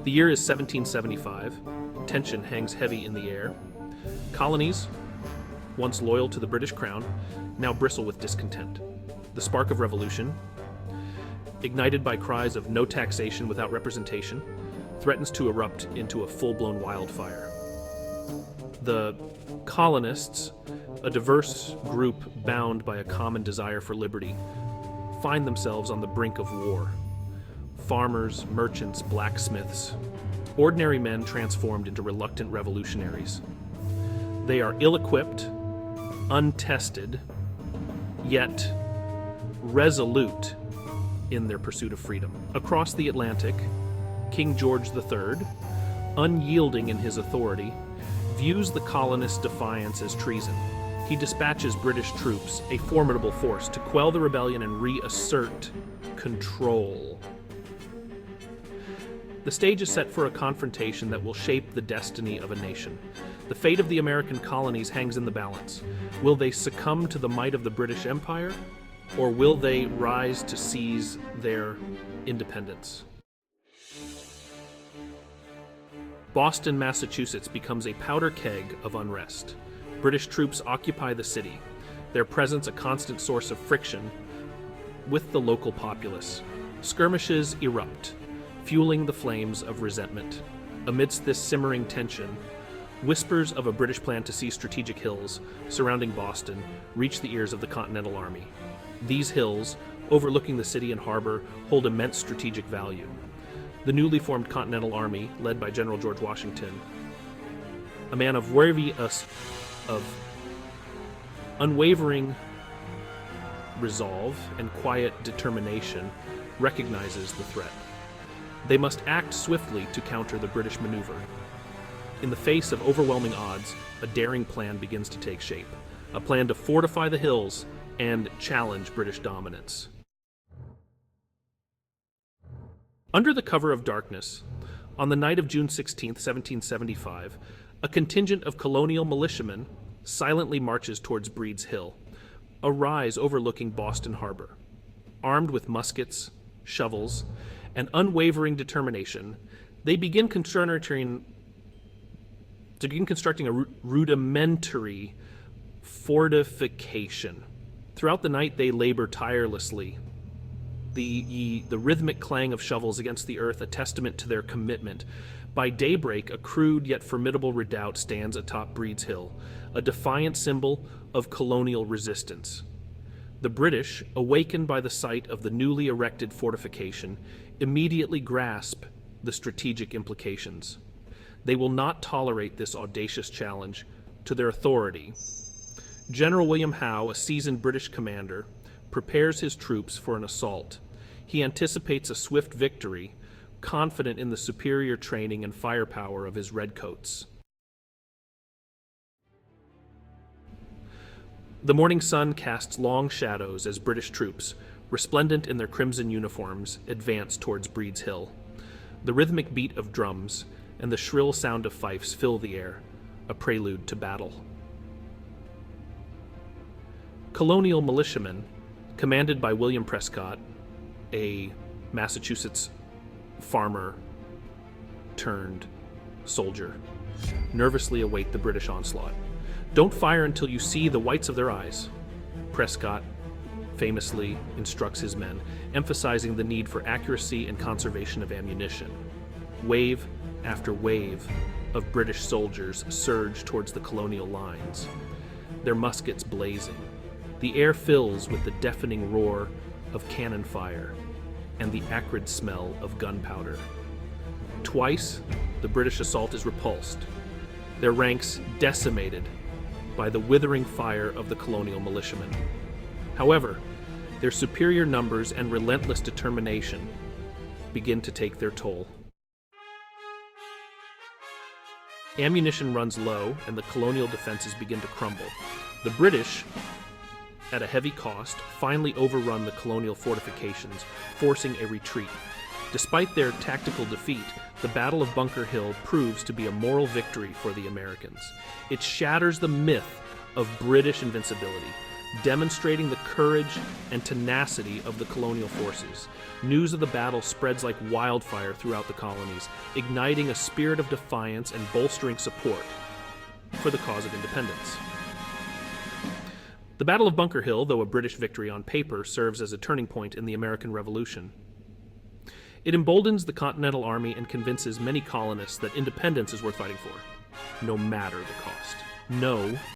The year is 1775. Tension hangs heavy in the air. Colonies, once loyal to the British crown, now bristle with discontent. The spark of revolution, ignited by cries of no taxation without representation, threatens to erupt into a full-blown wildfire. The colonists, a diverse group bound by a common desire for liberty, find themselves on the brink of war. Farmers, merchants, blacksmiths, ordinary men transformed into reluctant revolutionaries. They are ill-equipped, untested, yet resolute in their pursuit of freedom. Across the Atlantic, King George III, unyielding in his authority, views the colonists' defiance as treason. He dispatches British troops, a formidable force, to quell the rebellion and reassert control. The stage is set for a confrontation that will shape the destiny of a nation. The fate of the American colonies hangs in the balance. Will they succumb to the might of the British Empire, or will they rise to seize their independence? Boston, Massachusetts becomes a powder keg of unrest. British troops occupy the city, their presence a constant source of friction with the local populace. Skirmishes erupt, fueling the flames of resentment. Amidst this simmering tension, whispers of a British plan to seize strategic hills surrounding Boston reach the ears of the Continental Army. These hills, overlooking the city and harbor, hold immense strategic value. The newly formed Continental Army, led by General George Washington, a man of unwavering resolve and quiet determination, recognizes the threat. They must act swiftly to counter the British maneuver. In the face of overwhelming odds, a daring plan begins to take shape, a plan to fortify the hills and challenge British dominance. Under the cover of darkness, on the night of June 16, 1775, a contingent of Colonial militiamen silently marches towards Breed's Hill, a rise overlooking Boston Harbor. Armed with muskets, shovels, and unwavering determination, they begin constructing a rudimentary fortification. Throughout the night, they labor tirelessly. The rhythmic clang of shovels against the earth, a testament to their commitment. By daybreak, a crude yet formidable redoubt stands atop Breed's Hill, a defiant symbol of colonial resistance. The British, awakened by the sight of the newly erected fortification, immediately grasp the strategic implications. They will not tolerate this audacious challenge to their authority. General William Howe, a seasoned British commander, prepares his troops for an assault. He anticipates a swift victory, confident in the superior training and firepower of his redcoats. The morning sun casts long shadows as British troops, resplendent in their crimson uniforms, advance towards Breed's Hill. The rhythmic beat of drums and the shrill sound of fifes fill the air, a prelude to battle. Colonial militiamen, commanded by William Prescott, a Massachusetts farmer turned soldier, nervously await the British onslaught. "Don't fire until you see the whites of their eyes," Prescott famously instructs his men, emphasizing the need for accuracy and conservation of ammunition. Wave after wave of British soldiers surge towards the colonial lines, their muskets blazing. The air fills with the deafening roar of cannon fire and the acrid smell of gunpowder. Twice, the British assault is repulsed, their ranks decimated by the withering fire of the colonial militiamen. However, their superior numbers and relentless determination begin to take their toll. Ammunition runs low and the colonial defenses begin to crumble. The British, at a heavy cost, finally overrun the colonial fortifications, forcing a retreat. Despite their tactical defeat, the Battle of Bunker Hill proves to be a moral victory for the Americans. It shatters the myth of British invincibility. demonstrating the courage and tenacity of the colonial forces. News of the battle spreads like wildfire throughout the colonies, igniting a spirit of defiance and bolstering support for the cause of independence. The Battle of Bunker Hill, though a British victory on paper, serves as a turning point in the American Revolution. It emboldens the Continental Army and convinces many colonists that independence is worth fighting for, no matter the cost. No